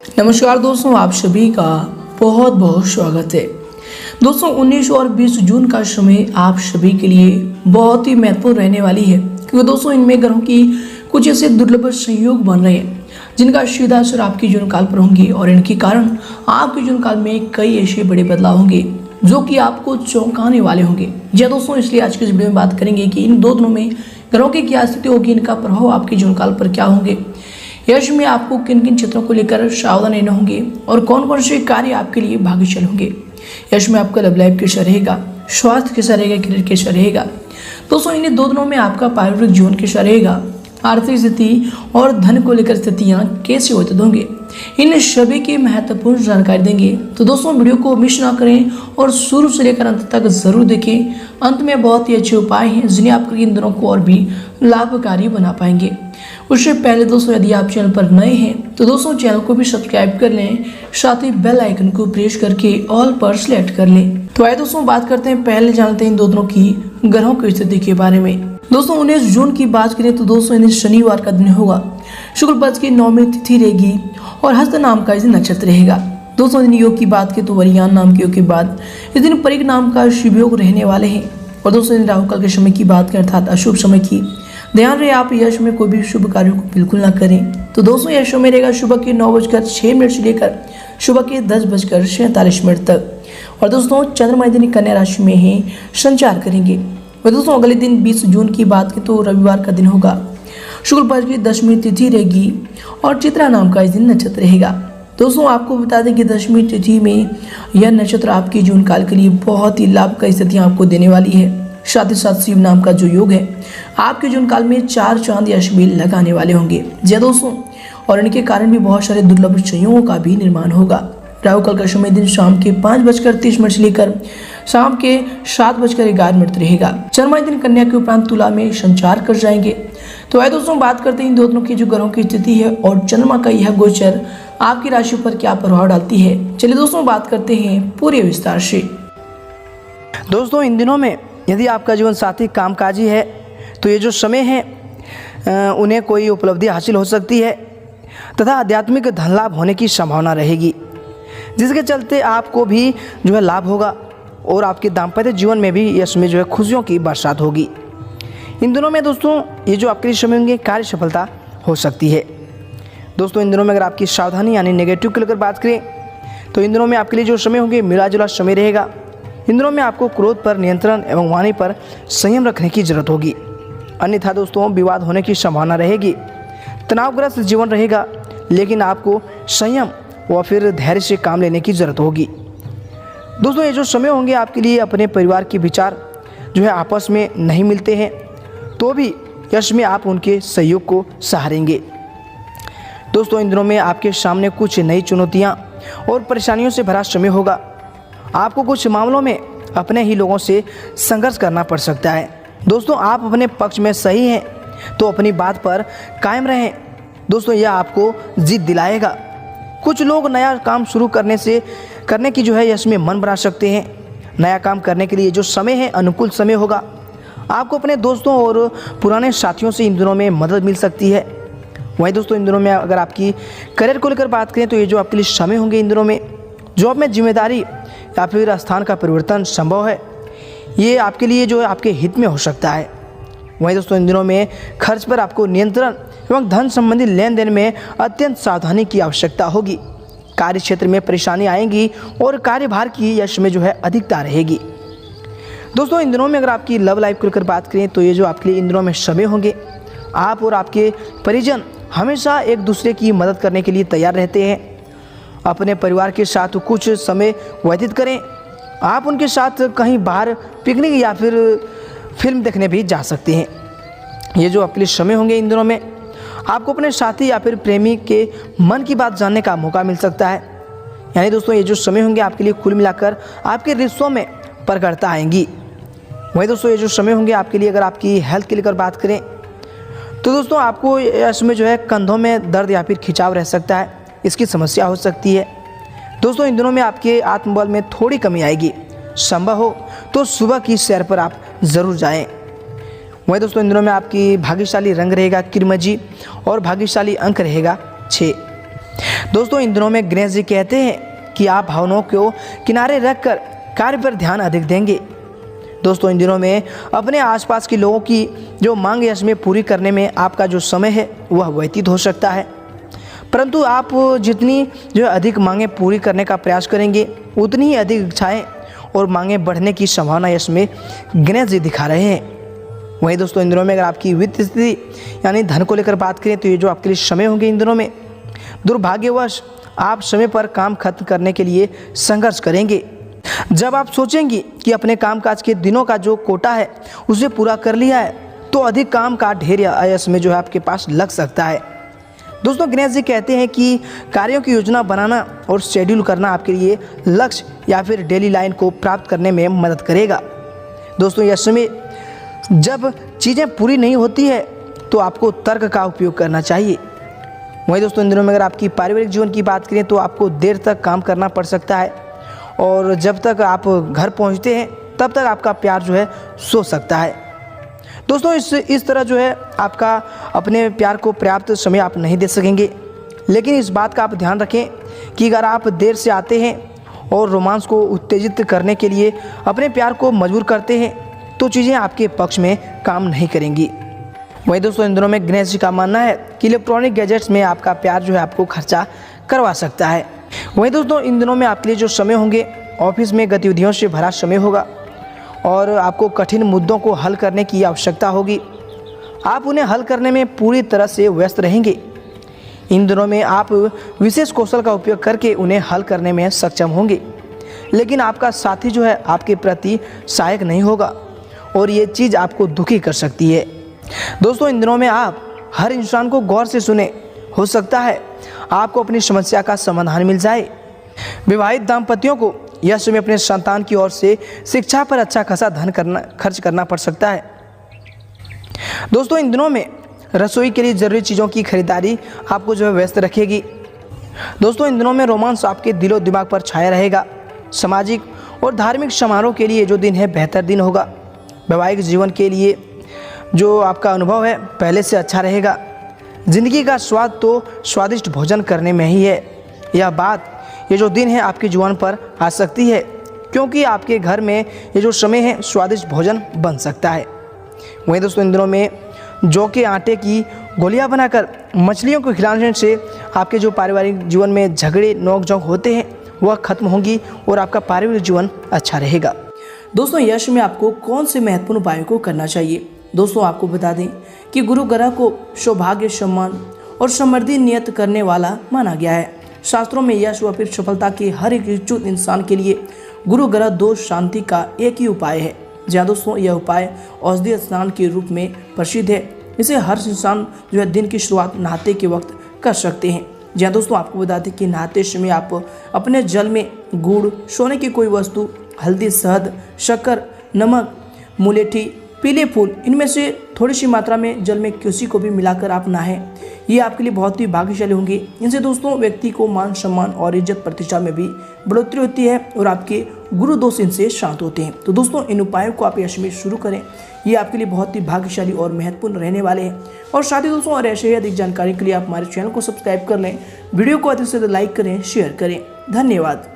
नमस्कार दोस्तों, आप सभी का बहुत बहुत स्वागत है। दोस्तों 19 और 20 जून का समय आप सभी के लिए बहुत ही महत्वपूर्ण रहने वाली है, क्योंकि दोस्तों इनमें ग्रहों की कुछ ऐसे दुर्लभ संयोग बन रहे हैं जिनका सीधा असर आपके जीवन काल पर होंगे और इनके कारण आपके जीवन काल में कई ऐसे बड़े बदलाव होंगे जो कि आपको चौंकाने वाले होंगे। जी दोस्तों, इसलिए आज की इस वीडियो में बात करेंगे कि इन दो दिनों में ग्रहों की क्या स्थिति होगी, इनका प्रभाव आपके जीवन काल पर क्या होंगे, यश में आपको किन किन क्षेत्रों को लेकर सावधान रहना होंगे और कौन कौन से कार्य आपके लिए भाग्यशाली होंगे। यश में आपका लव लाइफ कैसा रहेगा, स्वास्थ्य कैसा रहेगा, करियर कैसा रहेगा। दोस्तों इन दो दिनों में आपका पारिवारिक जीवन कैसा रहेगा, आर्थिक स्थिति और धन को लेकर स्थितियाँ कैसे होते होंगे, इन सभी की महत्वपूर्ण जानकारी देंगे। तो दोस्तों वीडियो को मिस ना करें और शुरू से लेकर अंत तक जरूर देखें। अंत में बहुत ही अच्छे उपाय हैं जिन्हें आप इन दिनों को और भी लाभकारी बना पाएंगे। उससे पहले दोस्तों यदि आप चैनल पर नए हैं तो दोस्तों चैनल को भी सब्सक्राइब कर लें, साथ ही बेल आइकन को प्रेस करके ऑल पर सेलेक्ट कर लें। तो आइए दोस्तों बात करते हैं, पहले जानते हैं इन दो दिनों की ग्रहों की स्थिति के बारे में। दोस्तों 19 जून की बात करें तो दोस्तों इन शनिवार का दिन होगा, शुक्ल पक्ष की 9वीं तिथि रहेगी और हस्त नाम का इस दिन नक्षत्र रहेगा। दोस्तों इन योग की बात की तो वरियान नाम के योग के बाद इस दिन परिक नाम का शुभ योग रहने वाले हैं। और दोस्तों इन राहु काल के समय की बात करें अर्थात अशुभ समय की, ध्यान रहे आप यश में कोई भी शुभ कार्यों को बिल्कुल ना करें। तो दोस्तों यश में रहेगा सुबह के 9:06 से लेकर सुबह के 10:47 तक। और दोस्तों चंद्रमा दिन कन्या राशि में ही संचार करेंगे। और दोस्तों अगले दिन 20 जून की बात की तो रविवार का दिन होगा, शुक्ल पक्ष की 10वीं तिथि रहेगी और चित्रा नाम का इस दिन नक्षत्र रहेगा। दोस्तों आपको बता दें कि 10वीं तिथि में यह नक्षत्र आपके जीवन काल के लिए बहुत ही लाभकारी स्थितियां आपको देने वाली है। साथ ही साथ शिव नाम का जो योग है आपके जीवन काल में 4 चांद यश भी लगाने वाले होंगे। जी दोस्तों, और इनके कारण भी बहुत सारे दुर्लभ संयोगों का भी निर्माण होगा। राहु काल का समय दिन शाम के 5:30 से लेकर शाम के 7:11 रहेगा। चंद्रमा दिन कन्या के उपरांत तुला में संचार कर जाएंगे। तो आइए दोस्तों बात करते हैं इन दोनों की जो ग्रहों की स्थिति है और चंद्रमा का यह गोचर आपकी राशि पर क्या प्रभाव डालती है। चलिए दोस्तों बात करते हैं पूरे विस्तार से। दोस्तों इन दिनों में यदि आपका जीवन साथी कामकाजी है तो ये जो समय है उन्हें कोई उपलब्धि हासिल हो सकती है तथा आध्यात्मिक धन लाभ होने की संभावना रहेगी, जिसके चलते आपको भी जो है लाभ होगा और आपके दाम्पत्य जीवन में भी इसमें जो है खुशियों की बरसात होगी। इन दिनों में दोस्तों ये जो आपके लिए समय होंगे कार्य सफलता हो सकती है। दोस्तों इन दिनों में अगर आपकी सावधानी यानी नेगेटिव की लेकर बात करें तो इन दिनों में आपके लिए जो समय होंगे मिला जुला समय रहेगा। इन दिनों में आपको क्रोध पर नियंत्रण एवं वाणी पर संयम रखने की जरूरत होगी, अन्यथा दोस्तों विवाद होने की संभावना रहेगी। तनावग्रस्त जीवन रहेगा, लेकिन आपको संयम व फिर धैर्य से काम लेने की जरूरत होगी। दोस्तों ये जो समय होंगे आपके लिए अपने परिवार के विचार जो है आपस में नहीं मिलते हैं तो भी यश में आप उनके सहयोग को सहारेंगे। दोस्तों इन दिनों में आपके सामने कुछ नई चुनौतियां और परेशानियों से भरा समय होगा। आपको कुछ मामलों में अपने ही लोगों से संघर्ष करना पड़ सकता है। दोस्तों आप अपने पक्ष में सही हैं तो अपनी बात पर कायम रहें। दोस्तों यह आपको जीत दिलाएगा। कुछ लोग नया काम शुरू करने की जो है इसमें मन बना सकते हैं। नया काम करने के लिए जो समय है अनुकूल समय होगा। आपको अपने दोस्तों और पुराने साथियों से इन दिनों में मदद मिल सकती है। वहीं दोस्तों इन दिनों में अगर आपकी करियर को लेकर बात करें तो ये जो आपके लिए समय होंगे इन दिनों में जॉब में जिम्मेदारी या फिर स्थान का परिवर्तन संभव है, ये आपके लिए जो है आपके हित में हो सकता है। वहीं दोस्तों इन दिनों में खर्च पर आपको नियंत्रण एवं धन संबंधी लेन देन में अत्यंत सावधानी की आवश्यकता होगी। कार्य क्षेत्र में परेशानी आएंगी और कार्यभार की यश में जो है अधिकता रहेगी। दोस्तों इन दिनों में अगर आपकी लव लाइफ को लेकर बात करें तो ये जो आपके लिए इन दिनों में समय होंगे, आप और आपके परिजन हमेशा एक दूसरे की मदद करने के लिए तैयार रहते हैं। अपने परिवार के साथ कुछ समय व्यतीत करें। आप उनके साथ कहीं बाहर पिकनिक या फिर फिल्म देखने भी जा सकते हैं। ये जो आपके लिए समय होंगे इन दिनों में आपको अपने साथी या फिर प्रेमी के मन की बात जानने का मौका मिल सकता है। यानी दोस्तों ये जो समय होंगे आपके लिए कुल मिलाकर आपके रिश्तों में प्रखरता आएंगी। वहीं दोस्तों ये जो समय होंगे आपके लिए अगर आपकी हेल्थ के लेकर बात करें तो दोस्तों आपको इसमें जो है कंधों में दर्द या फिर खिंचाव रह सकता है, इसकी समस्या हो सकती है। दोस्तों इन दिनों में आपके आत्मबल में थोड़ी कमी आएगी। संभव हो तो सुबह की सैर पर आप ज़रूर जाएं। वहीं दोस्तों इन दिनों में आपकी भाग्यशाली रंग रहेगा किरमजी और भाग्यशाली अंक रहेगा 6। दोस्तों इन दिनों में गणेश जी कहते हैं कि आप भावनाओं को किनारे रखकर कार्य पर ध्यान अधिक देंगे। दोस्तों इन दिनों में अपने आसपास के लोगों की जो मांग यश में पूरी करने में आपका जो समय है वह व्यतीत हो सकता है, परंतु आप जितनी जो अधिक मांगें पूरी करने का प्रयास करेंगे उतनी ही अधिक इच्छाएँ और मांगें बढ़ने की संभावना इसमें गणेश जी दिखा रहे हैं। वहीं दोस्तों इन दिनों में अगर आपकी वित्तीय स्थिति यानी धन को लेकर बात करें तो ये जो आपके लिए समय होंगे इन दिनों में, दुर्भाग्यवश आप समय पर काम खत्म करने के लिए संघर्ष करेंगे। जब आप सोचेंगे कि अपने कामकाज के दिनों का जो कोटा है उसे पूरा कर लिया है तो अधिक काम का ढेर या समय जो है आपके पास लग सकता है। दोस्तों गणेश जी कहते हैं कि कार्यों की योजना बनाना और शेड्यूल करना आपके लिए लक्ष्य या फिर डेली लाइन को प्राप्त करने में मदद करेगा। दोस्तों यह समय जब चीज़ें पूरी नहीं होती है तो आपको तर्क का उपयोग करना चाहिए। वहीं दोस्तों इन दिनों में अगर आपकी पारिवारिक जीवन की बात करें तो आपको देर तक काम करना पड़ सकता है और जब तक आप घर पहुंचते हैं तब तक आपका प्यार जो है सो सकता है। दोस्तों इस तरह जो है आपका अपने प्यार को पर्याप्त समय आप नहीं दे सकेंगे, लेकिन इस बात का आप ध्यान रखें कि अगर आप देर से आते हैं और रोमांस को उत्तेजित करने के लिए अपने प्यार को मजबूर करते हैं तो चीज़ें आपके पक्ष में काम नहीं करेंगी। वहीं दोस्तों इन दिनों में गणेश जी का मानना है कि इलेक्ट्रॉनिक गैजेट्स में आपका प्यार जो है आपको खर्चा करवा सकता है। वहीं दोस्तों इन दिनों में आपके लिए जो समय होंगे ऑफिस में गतिविधियों से भरा समय होगा और आपको कठिन मुद्दों को हल करने की आवश्यकता होगी। आप उन्हें हल करने में पूरी तरह से व्यस्त रहेंगे। इन दिनों में आप विशेष कौशल का उपयोग करके उन्हें हल करने में सक्षम होंगे, लेकिन आपका साथी जो है आपके प्रति सहायक नहीं होगा और ये चीज़ आपको दुखी कर सकती है। दोस्तों इन दिनों में आप हर इंसान को गौर से सुने, हो सकता है आपको अपनी समस्या का समाधान मिल जाए। विवाहित दाम्पत्यों को यह समय अपने संतान की ओर से शिक्षा पर अच्छा खासा धन खर्च करना पड़ सकता है। दोस्तों इन दिनों में रसोई के लिए ज़रूरी चीज़ों की खरीदारी आपको जो है व्यस्त रखेगी। दोस्तों इन दिनों में रोमांस आपके दिलो दिमाग पर छाया रहेगा। सामाजिक और धार्मिक समारोह के लिए जो दिन है बेहतर दिन होगा। वैवाहिक जीवन के लिए जो आपका अनुभव है पहले से अच्छा रहेगा। ज़िंदगी का स्वाद तो स्वादिष्ट भोजन करने में ही है। ये जो दिन है आपके जुबान पर आ सकती है, क्योंकि आपके घर में ये जो समय है स्वादिष्ट भोजन बन सकता है। वहीं दोस्तों इन दिनों में जौ के आटे की गोलियां बनाकर मछलियों को खिलाने से आपके जो पारिवारिक जीवन में झगड़े नोक-झोंक होते हैं वह खत्म होंगी और आपका पारिवारिक जीवन अच्छा रहेगा। दोस्तों यश में आपको कौन से महत्वपूर्ण उपायों को करना चाहिए? दोस्तों आपको बता दें कि गुरु ग्रह को सौभाग्य, सम्मान और समृद्धि नियत करने वाला माना गया है। शास्त्रों में यश व फिर सफलता के हर एक इच्छुक इंसान के लिए गुरु ग्रह दोष शांति का एक ही उपाय है। जहाँ दोस्तों यह उपाय औषधीय स्नान के रूप में प्रसिद्ध है। इसे हर इंसान जो है दिन की शुरुआत नहाते के वक्त कर सकते हैं। जहाँ दोस्तों आपको बता दें कि नहाते समय आप अपने जल में गुड़, सोने की कोई वस्तु, हल्दी, शहद, शक्कर, नमक, मुलेठी, पीले फूल, इनमें से थोड़ी सी मात्रा में जल में किसी को भी मिलाकर आप नहाएं। ये आपके लिए बहुत ही भाग्यशाली होंगे। इनसे दोस्तों व्यक्ति को मान सम्मान और इज्जत प्रतिष्ठा में भी बढ़ोतरी होती है और आपके गुरु दोष इनसे शांत होते हैं। तो दोस्तों इन उपायों को आप यश में शुरू करें। ये आपके लिए बहुत ही भाग्यशाली और महत्वपूर्ण रहने वाले हैं। और साथ ही दोस्तों और ऐसे ही अधिक जानकारी के लिए आप हमारे चैनल को सब्सक्राइब कर लें, वीडियो को अधिक से अधिक लाइक करें, शेयर करें। धन्यवाद।